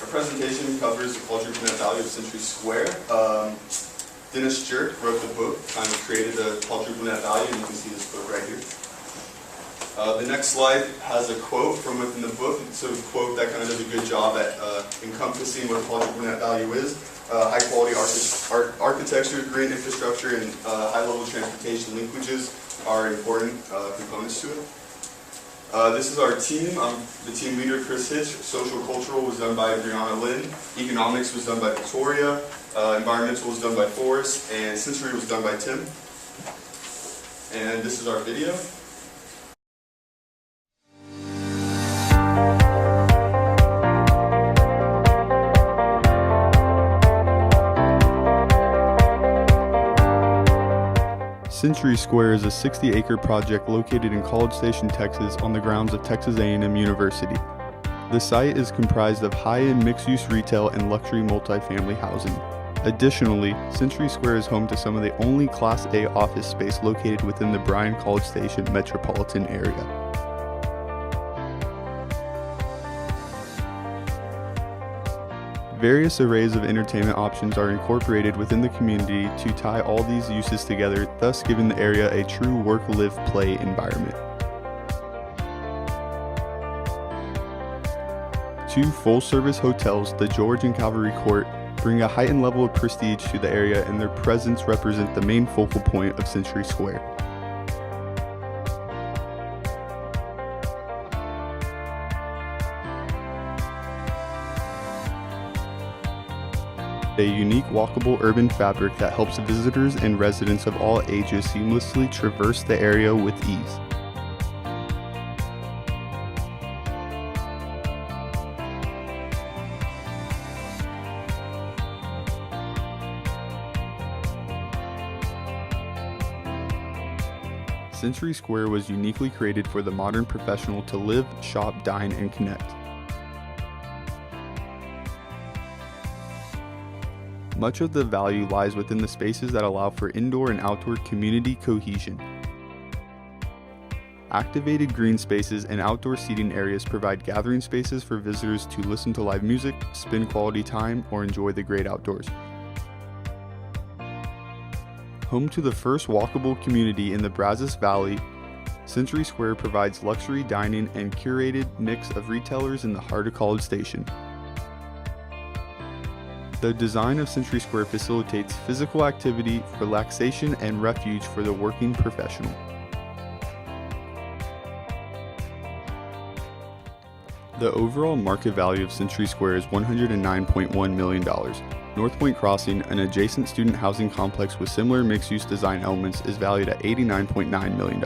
Our presentation covers the quadruple net value of Century Square. Dennis Jerk wrote the book, kind of created the quadruple net value, and you can see this book right here. The next slide has a quote from within the book. It's a quote that kind of does a good job at encompassing what quadruple net value is. High quality architecture, green infrastructure, and high level transportation linkages are important components to it. This is our team. I'm the team leader, Chris Hitch. Social cultural was done by Brianna Lynn. Economics was done by Victoria. Environmental was done by Forrest. And sensory was done by Tim. And this is our video. Century Square is a 60-acre project located in College Station, Texas, on the grounds of Texas A&M University. The site is comprised of high-end mixed-use retail and luxury multifamily housing. Additionally, Century Square is home to some of the only Class A office space located within the Bryan-College Station metropolitan area. Various arrays of entertainment options are incorporated within the community to tie all these uses together, thus giving the area a true work, live, play environment. Two full-service hotels, the George and Cavalry Court, bring a heightened level of prestige to the area, and their presence represent the main focal point of Century Square. A unique walkable urban fabric that helps visitors and residents of all ages seamlessly traverse the area with ease. Century Square was uniquely created for the modern professional to live, shop, dine, and connect. Much of the value lies within the spaces that allow for indoor and outdoor community cohesion. Activated green spaces and outdoor seating areas provide gathering spaces for visitors to listen to live music, spend quality time, or enjoy the great outdoors. Home to the first walkable community in the Brazos Valley, Century Square provides luxury dining and curated mix of retailers in the heart of College Station. The design of Century Square facilitates physical activity, relaxation, and refuge for the working professional. The overall market value of Century Square is $109.1 million. North Point Crossing, an adjacent student housing complex with similar mixed-use design elements, is valued at $89.9 million.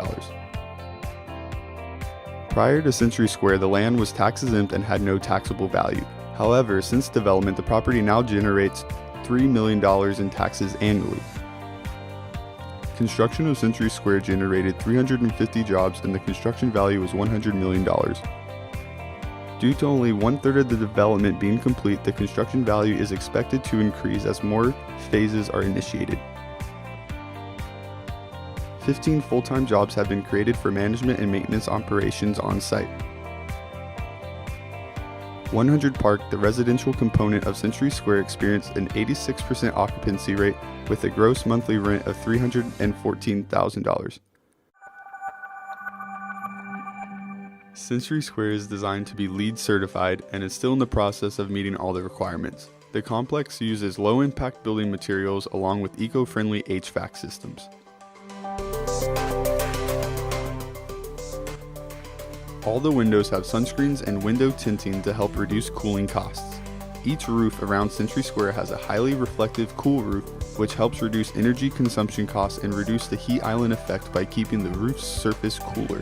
Prior to Century Square, the land was tax-exempt and had no taxable value. However, since development, the property now generates $3 million in taxes annually. Construction of Century Square generated 350 jobs, and the construction value was $100 million. Due to only one-third of the development being complete, the construction value is expected to increase as more phases are initiated. 15 full-time jobs have been created for management and maintenance operations on site. 100 Park, the residential component of Century Square, experienced an 86% occupancy rate with a gross monthly rent of $314,000. Century Square is designed to be LEED certified and is still in the process of meeting all the requirements. The complex uses low-impact building materials along with eco-friendly HVAC systems. All the windows have sunscreens and window tinting to help reduce cooling costs. Each roof around Century Square has a highly reflective cool roof, which helps reduce energy consumption costs and reduce the heat island effect by keeping the roof's surface cooler.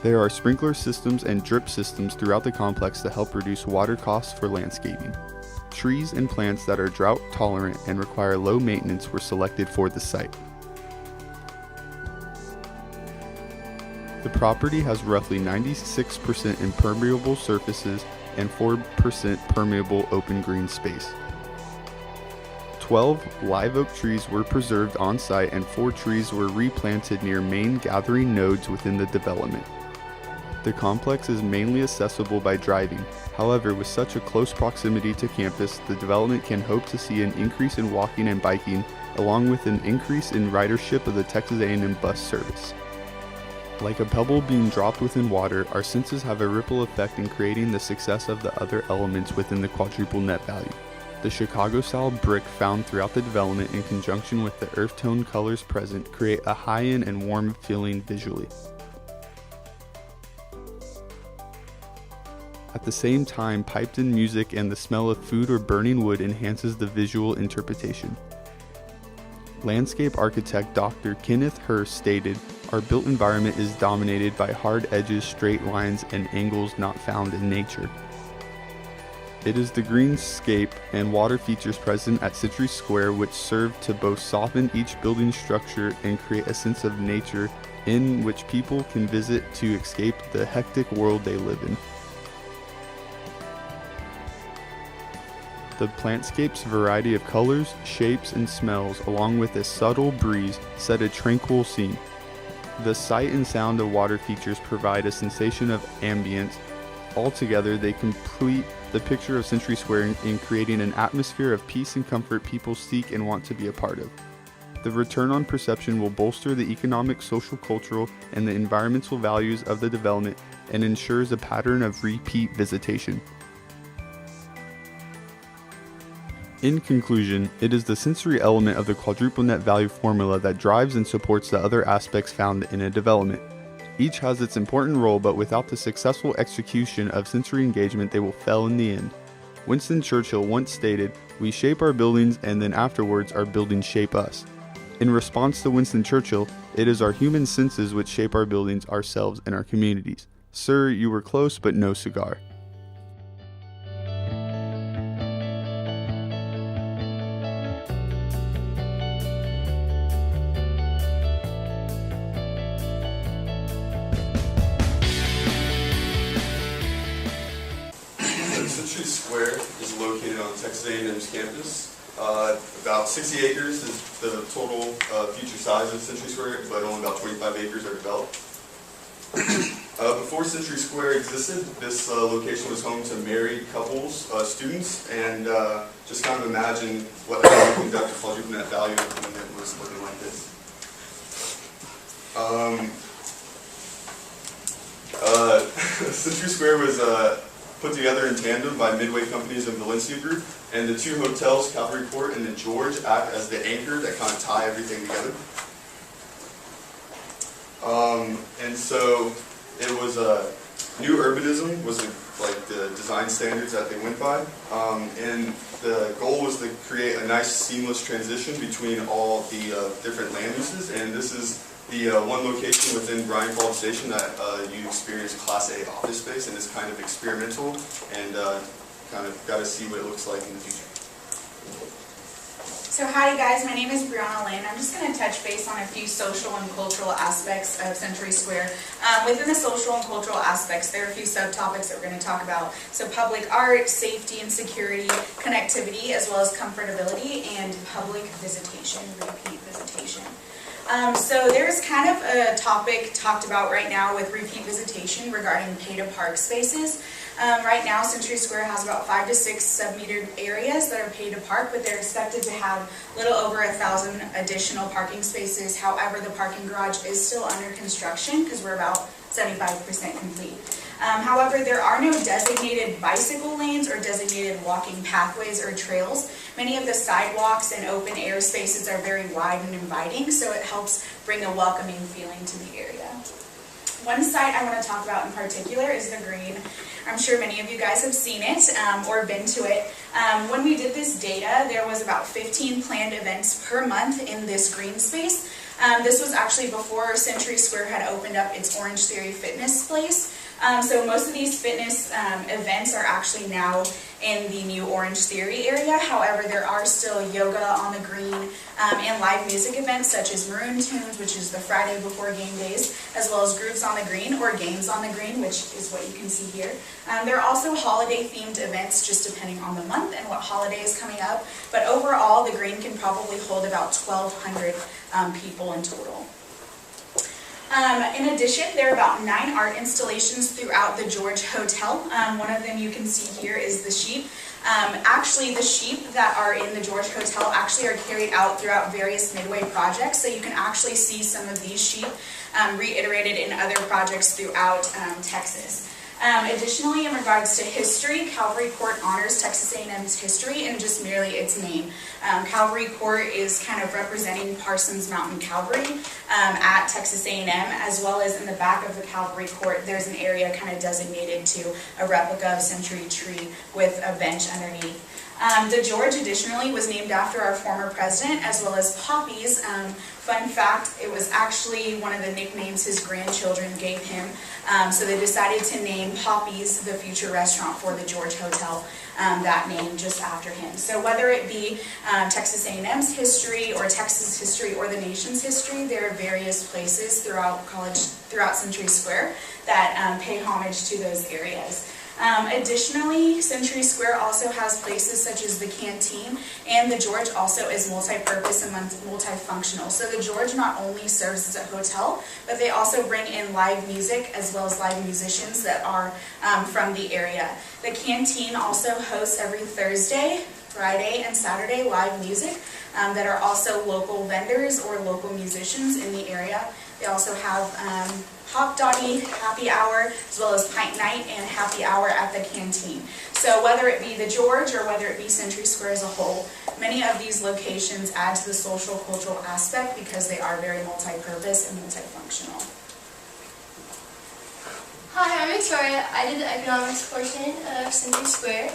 There are sprinkler systems and drip systems throughout the complex to help reduce water costs for landscaping. Trees and plants that are drought tolerant and require low maintenance were selected for the site. The property has roughly 96% impermeable surfaces and 4% permeable open green space. 12 live oak trees were preserved on site and 4 trees were replanted near main gathering nodes within the development. The complex is mainly accessible by driving. However, with such a close proximity to campus, the development can hope to see an increase in walking and biking, along with an increase in ridership of the Texas A&M bus service. Like a pebble being dropped within water, our senses have a ripple effect in creating the success of the other elements within the quadruple net value. The Chicago-style brick found throughout the development in conjunction with the earth tone colors present create a high-end and warm feeling visually. At the same time, piped-in music and the smell of food or burning wood enhances the visual interpretation. Landscape architect Dr. Kenneth Hurst stated, "Our built environment is dominated by hard edges, straight lines, and angles not found in nature." It is the greenscape and water features present at Century Square which serve to both soften each building structure and create a sense of nature in which people can visit to escape the hectic world they live in. The plantscape's variety of colors, shapes, and smells, along with a subtle breeze, set a tranquil scene. The sight and sound of water features provide a sensation of ambience. Altogether, they complete the picture of Century Square in creating an atmosphere of peace and comfort people seek and want to be a part of. The return on perception will bolster the economic, social, cultural, and the environmental values of the development and ensures a pattern of repeat visitation. In conclusion, it is the sensory element of the quadruple net value formula that drives and supports the other aspects found in a development. Each has its important role, but without the successful execution of sensory engagement, they will fail in the end. Winston Churchill once stated, "We shape our buildings and then afterwards our buildings shape us." In response to Winston Churchill, it is our human senses which shape our buildings, ourselves, and our communities. Sir, you were close, but no cigar. Century Square is located on Texas A&M's campus. About 60 acres is the total future size of Century Square, but only about 25 acres are developed. Before Century Square existed, this location was home to married couples, students, and just kind of imagine what how you conduct a quadruple net value when it was looking like this. Century Square was put together in tandem by Midway Companies and Valencia Group, and the two hotels, Calvary Court and the George, act as the anchor that kind of tie everything together. And so it was new urbanism was like the design standards that they went by, and the goal was to create a nice seamless transition between all the different land uses, and this is the one location within Bryan Falls Station that you experience Class A office space, and it's kind of experimental and kind of got to see what it looks like in the future. So howdy guys, my name is Brianna Lynn. I'm just going to touch base on a few social and cultural aspects of Century Square. Within the social and cultural aspects, there are a few subtopics that we're going to talk about. So public art, safety and security, connectivity, as well as comfortability, and public visitation, repeat visitation. So there's kind of a topic talked about right now with repeat visitation regarding pay-to-park spaces. Right now, Century Square has about 5 to 6 sub-metered areas that are pay-to-park, but they're expected to have a little over 1,000 additional parking spaces. However, the parking garage is still under construction because we're about 75% complete. However, there are no designated bicycle lanes or designated walking pathways or trails. Many of the sidewalks and open air spaces are very wide and inviting, so it helps bring a welcoming feeling to the area. One site I want to talk about in particular is the Green. I'm sure many of you guys have seen it or been to it. When we did this data, there was about 15 planned events per month in this green space. This was actually before Century Square had opened up its Orange Theory fitness place. So most of these fitness events are actually now in the new Orange Theory area. However, there are still yoga on the green and live music events such as Maroon Tunes, which is the Friday before game days, as well as Grooves on the Green or Games on the Green, which is what you can see here. There are also holiday-themed events just depending on the month and what holiday is coming up. But overall, the Green can probably hold about 1,200 people in total. In addition, there are about 9 art installations throughout the George Hotel. One of them you can see here is the sheep. Actually, the sheep that are in the George Hotel actually are carried out throughout various Midway projects, so you can actually see some of these sheep reiterated in other projects throughout Texas. Additionally, in regards to history, Calvary Court honors Texas A&M's history and just merely its name. Calvary Court is kind of representing Parsons Mountain Calvary at Texas A&M, as well as in the back of the Calvary Court, there's an area kind of designated to a replica of Century Tree with a bench underneath. The George additionally was named after our former president, as well as Poppy's. Fun fact, it was actually one of the nicknames his grandchildren gave him. So they decided to name Poppy's, the future restaurant for the George Hotel, that name just after him. So whether it be Texas A&M's history or Texas history or the nation's history, there are various places throughout Century Square that pay homage to those areas. Additionally, Century Square also has places such as the canteen, and the George also is multi-purpose and multifunctional. So the George not only serves as a hotel, but they also bring in live music as well as live musicians that are from the area. The canteen also hosts every Thursday, Friday, and Saturday live music that are also local vendors or local musicians in the area. They also have Hot Doggy Happy Hour, as well as Pint Night and Happy Hour at the canteen. So whether it be the George or whether it be Century Square as a whole, many of these locations add to the social cultural aspect because they are very multi-purpose and multifunctional. Hi, I'm Victoria. I did the economics portion of Century Square.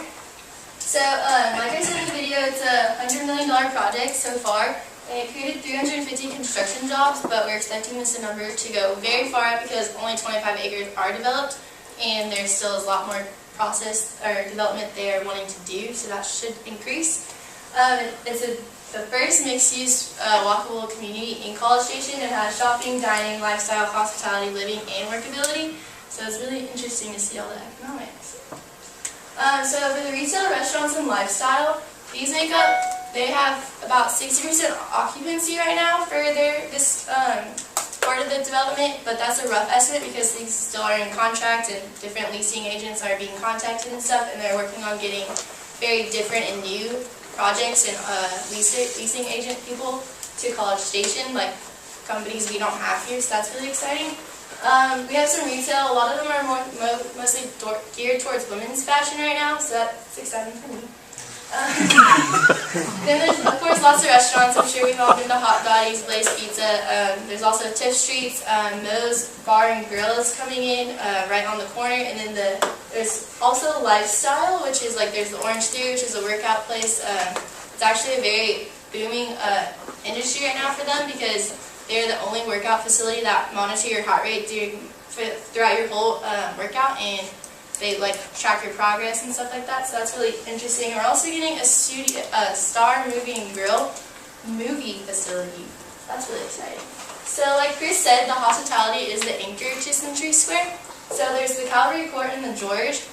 So, like I said in the video, it's a $100 million project so far. It created 350 construction jobs, but we're expecting this number to go very far up because only 25 acres are developed, and there still is a lot more process or development they're wanting to do, so that should increase. It's the first mixed-use walkable community in College Station. It has shopping, dining, lifestyle, hospitality, living, and workability, so it's really interesting to see all the economics. So for the retail, restaurants, and lifestyle, these make up, they have about 60% occupancy right now for this part of the development, but that's a rough estimate because these still are in contract and different leasing agents are being contacted and stuff, and they're working on getting very different and new projects and leasing agent people to College Station, like companies we don't have here, so that's really exciting. We have some retail. A lot of them are mostly geared towards women's fashion right now, so that's exciting for me. Then there's, of course, lots of restaurants. I'm sure we've all been to Hot Doggy's, Blaze Pizza. There's also Tiff Streets. Moe's Bar and Grill is coming in right on the corner. And then there's also Lifestyle, which is like there's the Orange Theory, which is a workout place. It's actually a very booming industry right now for them because they're the only workout facility that monitor your heart rate throughout your whole workout, and they like track your progress and stuff like that, so that's really interesting. We're also getting a Star Movie and Grill movie facility. That's really exciting. So like Chris said, the hospitality is the anchor to Century Square. So there's the Calvary Court and the George.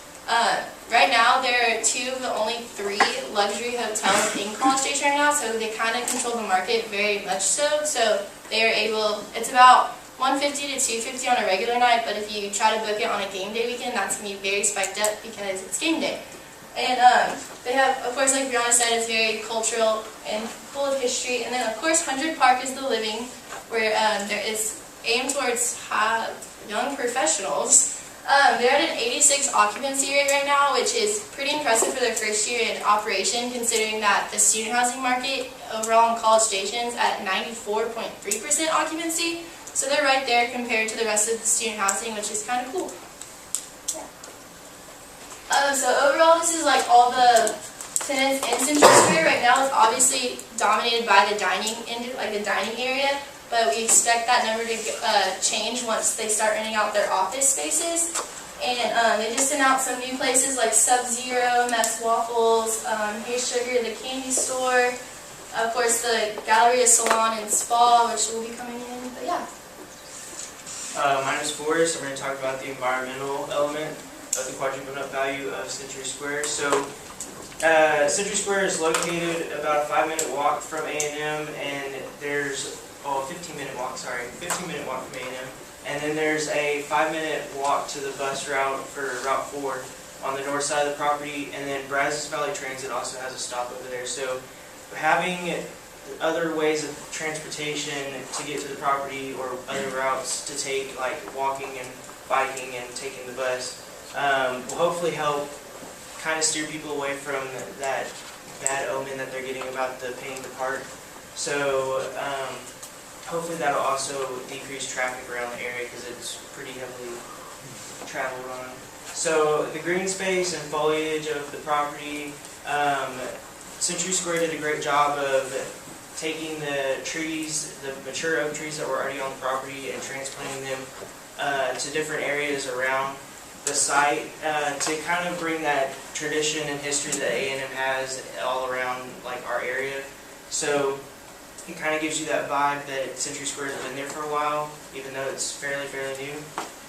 Right now there are 2 of the only 3 luxury hotels in College Station right now, so they kind of control the market very much so. So they are able, it's about $150 to $250 on a regular night, but if you try to book it on a game day weekend, that's going to be very spiked up because it's game day. And they have, of course, like Brianna said, it's very cultural and full of history. And then, of course, 100 Park is the living, where there is aimed towards young professionals. They're at an 86 occupancy rate right now, which is pretty impressive for their first year in operation, considering that the student housing market overall in College Station's at 94.3% occupancy. So they're right there compared to the rest of the student housing, which is kind of cool. Yeah. So overall, this is like all the tenants in Century Square. Right now, it's obviously dominated by the dining area, but we expect that number to change once they start renting out their office spaces. And they just announced some new places like Sub-Zero, Mess Waffles, Hey Sugar, the candy store. Of course, the Galleria Salon and Spa, which will be coming in. But yeah. My name is Forrest. I'm going to talk about the environmental element of the quadruple net value of Century Square. So, Century Square is located about a 5-minute walk from A&M, and there's 15-minute walk from A&M. And then there's a 5-minute walk to the bus route for Route 4 on the north side of the property, and then Brazos Valley Transit also has a stop over there. So having other ways of transportation to get to the property or other routes to take, like walking and biking and taking the bus, will hopefully help kind of steer people away from that bad omen that they're getting about the paying to park. So hopefully that'll also decrease traffic around the area because it's pretty heavily traveled on. So the green space and foliage of the property, Century Square did a great job of taking the trees, the mature oak trees that were already on the property, and transplanting them to different areas around the site to kind of bring that tradition and history that A&M has all around like our area. So it kind of gives you that vibe that Century Square has been there for a while, even though it's fairly new.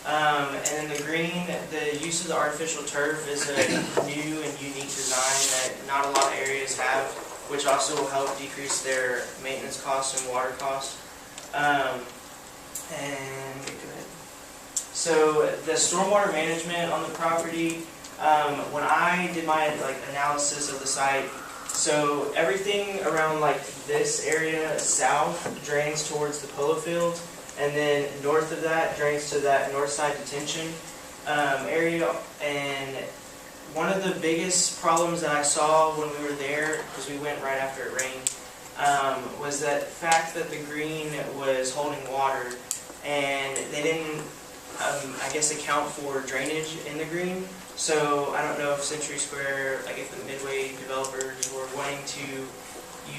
And then the green, the use of the artificial turf is a new and unique design that not a lot of areas have, which also will help decrease their maintenance costs and water costs. So the stormwater management on the property, when I did my analysis of the site, so everything around this area south drains towards the polo field, and then north of that drains to that north side detention area. And one of the biggest problems that I saw when we were there, because we went right after it rained, was that fact that the green was holding water, and they didn't, I guess, account for drainage in the green. So I don't know if Century Square, if the Midway developers were wanting to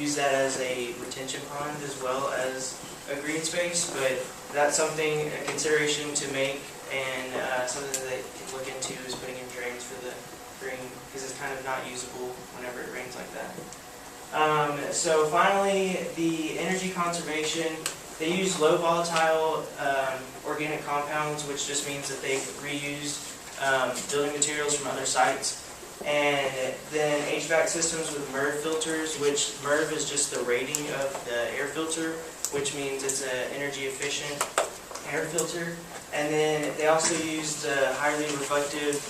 use that as a retention pond as well as a green space, but that's something, a consideration to make, and something that they can look into is putting in drains for the green, because it's kind of not usable whenever it rains like that. So finally, the energy conservation. They use low volatile organic compounds, which just means that they've reused building materials from other sites. And then HVAC systems with MERV filters, which MERV is just the rating of the air filter, which means it's an energy efficient air filter. And then they also used highly reflective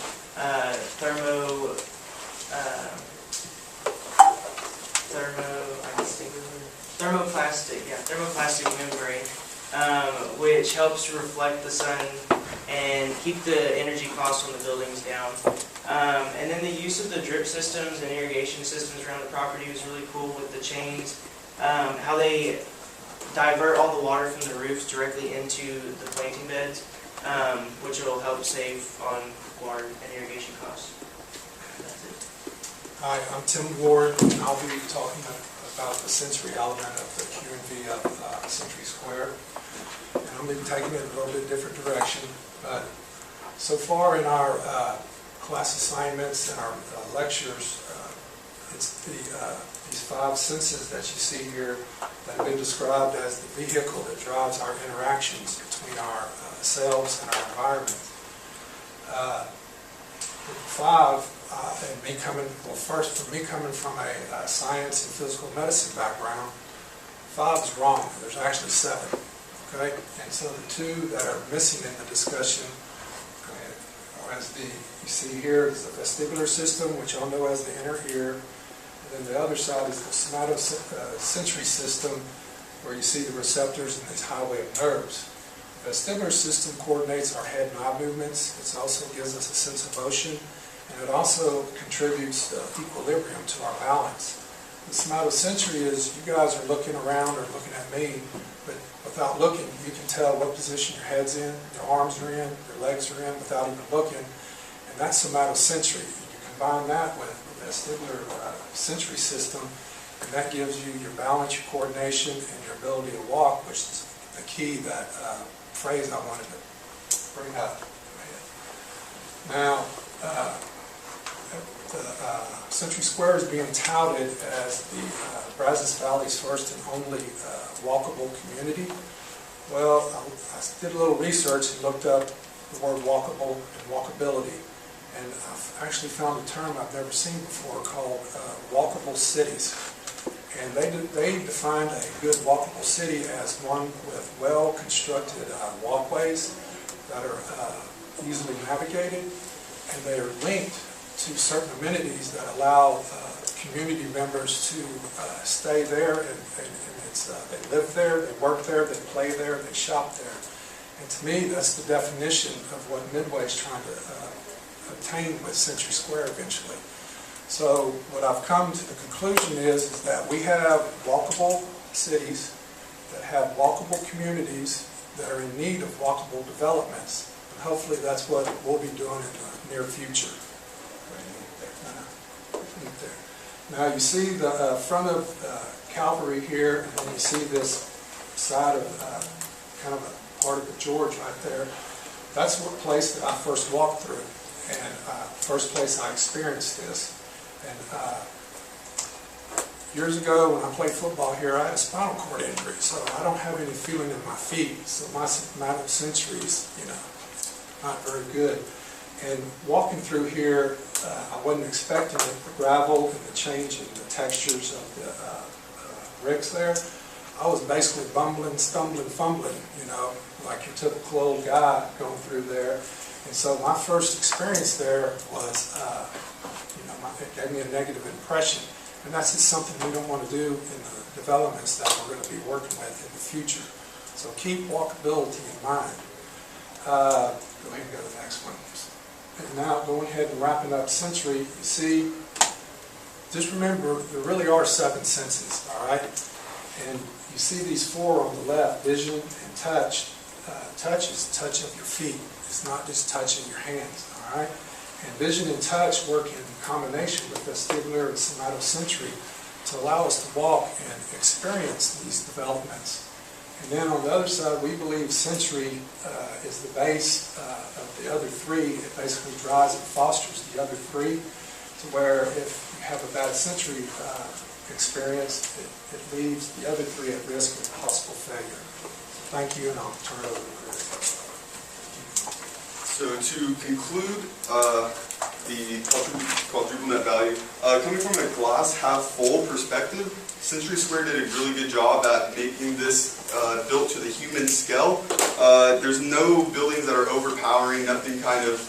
thermoplastic membrane, which helps reflect the sun and keep the energy costs on the buildings down. And then the use of the drip systems and irrigation systems around the property was really cool with the chains, how they divert all the water from the roofs directly into the planting beds, which will help save on water and irrigation costs. That's it. Hi, I'm Tim Ward, and I'll be talking about the sensory element of the QNV of Century Square. And I'm going to be taking it in a little bit different direction, but so far in our class assignments and our lectures, it's these 5 senses that you see here that have been described as the vehicle that drives our interactions between ourselves and our environment. With 5, and me coming, well, first, for me coming from a science and physical medicine background, 5 is wrong. There's actually 7. Okay, and so the 2 that are missing in the discussion, as you see here, is the vestibular system, which y'all know as the inner ear, and then the other side is the somatosensory system, where you see the receptors and this highway of nerves. The vestibular system coordinates our head and eye movements. It also gives us a sense of motion, and it also contributes equilibrium to our balance. The somatosensory is, you guys are looking around or looking at me, but without looking, you can tell what position your head's in, your arms are in, your legs are in, without even looking, and that's somatosensory. You combine that with the vestibular sensory system, and that gives you your balance, your coordination, and your ability to walk, which is the key, that phrase I wanted to bring up. Now, Century Square is being touted as the Brazos Valley's first and only walkable community. Well, I did a little research and looked up the word walkable and walkability, and I've actually found a term I've never seen before called walkable cities. And they defined a good walkable city as one with well-constructed walkways that are easily navigated, and they are linked to certain amenities that allow community members to stay there, and they live there, they work there, they play there, they shop there. And to me, that's the definition of what Midway is trying to obtain with Century Square eventually. So what I've come to the conclusion is that we have walkable cities that have walkable communities that are in need of walkable developments. And hopefully that's what we'll be doing in the near future. Now you see the front of Calvary here, and then you see this side of kind of a part of the George right there. That's what place that I first walked through, and first place I experienced this. And years ago when I played football here, I had a spinal cord injury, so I don't have any feeling in my feet. So my amount of centuries, not very good. And walking through here, I wasn't expecting it, the gravel and the change in the textures of the bricks there. I was basically bumbling, stumbling, fumbling, like your typical old guy going through there. And so my first experience there was, it gave me a negative impression. And that's just something we don't want to do in the developments that we're going to be working with in the future. So keep walkability in mind. Go ahead and go to the next one. And now going ahead and wrapping up Century, you see, just remember there really are 7 senses, all right? And you see these 4 on the left, vision and touch. Touch is touch of your feet. It's not just touching your hands, all right? And vision and touch work in combination with vestibular and somatosensory to allow us to walk and experience these developments. And then on the other side, we believe sensory is the base of the other 3. It basically drives and fosters the other 3, to where if you have a bad sensory experience, it leaves the other 3 at risk of possible failure. Thank you, and I'll turn it over to Chris. So to conclude the quadruple net value, coming from a glass half full perspective, Century Square did a really good job at making this built to the human scale. There's no buildings that are overpowering, nothing kind of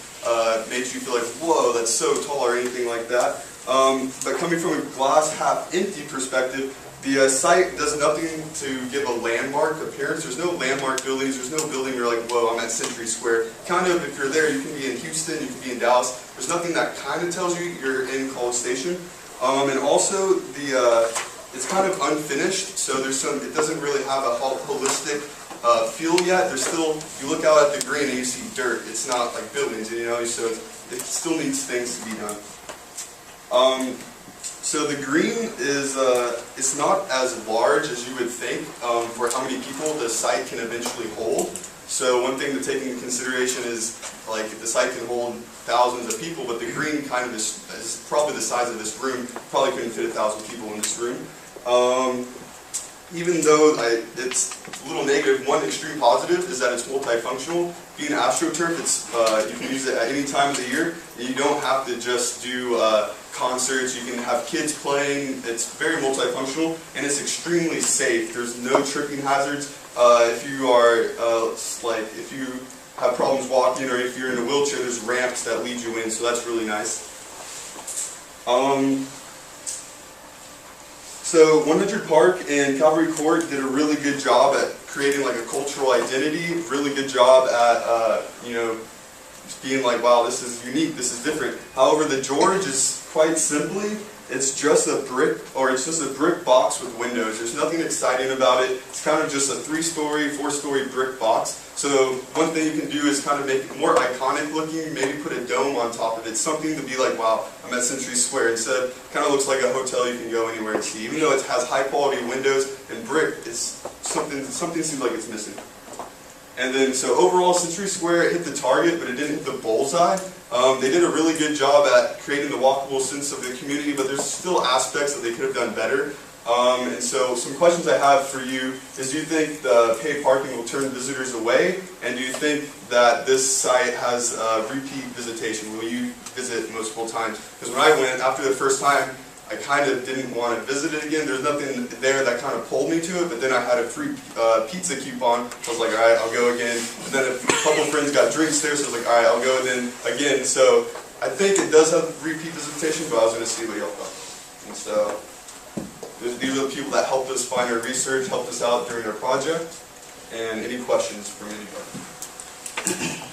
makes you feel like, whoa, that's so tall or anything like that. But coming from a glass half empty perspective, the site does nothing to give a landmark appearance. There's no landmark buildings. There's no building you're like, whoa, I'm at Century Square. Kind of, if you're there, you can be in Houston, you can be in Dallas. There's nothing that kind of tells you you're in College Station. And also, it's kind of unfinished, so it doesn't really have a holistic feel yet. There's still, you look out at the green and you see dirt. It's not like buildings, so it still needs things to be done. So the green is, it's not as large as you would think for how many people the site can eventually hold. So one thing to take into consideration is, like, the site can hold thousands of people, but the green kind of is probably the size of this room. Probably couldn't fit 1,000 people in this room. Even though it's a little negative, one extreme positive is that it's multifunctional. Being AstroTurf, you can use it at any time of the year. You don't have to just do concerts. You can have kids playing. It's very multifunctional, and it's extremely safe. There's no tripping hazards. If you are if you have problems walking, or if you're in a wheelchair, there's ramps that lead you in, so that's really nice. So 100 Park and Calvary Court did a really good job at creating like a cultural identity, really good job at, being like, wow, this is unique, this is different. However, the George is quite simply, it's just a brick box with windows. There's nothing exciting about it. It's kind of just a 3-story, 4-story brick box. So one thing you can do is kind of make it more iconic looking, maybe put a dome on top of it, something to be like, wow, I'm at Century Square. Instead, kind of looks like a hotel you can go anywhere and see. Even though it has high quality windows and brick, it's something seems like it's missing. And then, so overall, Century Square hit the target, but it didn't hit the bullseye. They did a really good job at creating the walkable sense of the community, but there's still aspects that they could have done better. And so some questions I have for you is, do you think the paid parking will turn visitors away? And do you think that this site has repeat visitation? Will you visit multiple times? Because when I went, after the first time, I kind of didn't want to visit it again. There's nothing there that kind of pulled me to it, but then I had a free pizza coupon. I was like, all right, I'll go again. And then a couple friends got drinks there, so I was like, all right, I'll go then again. So I think it does have repeat visitation, but I was going to see what y'all thought. And so these are the people that helped us find our research, helped us out during our project. And any questions from anybody?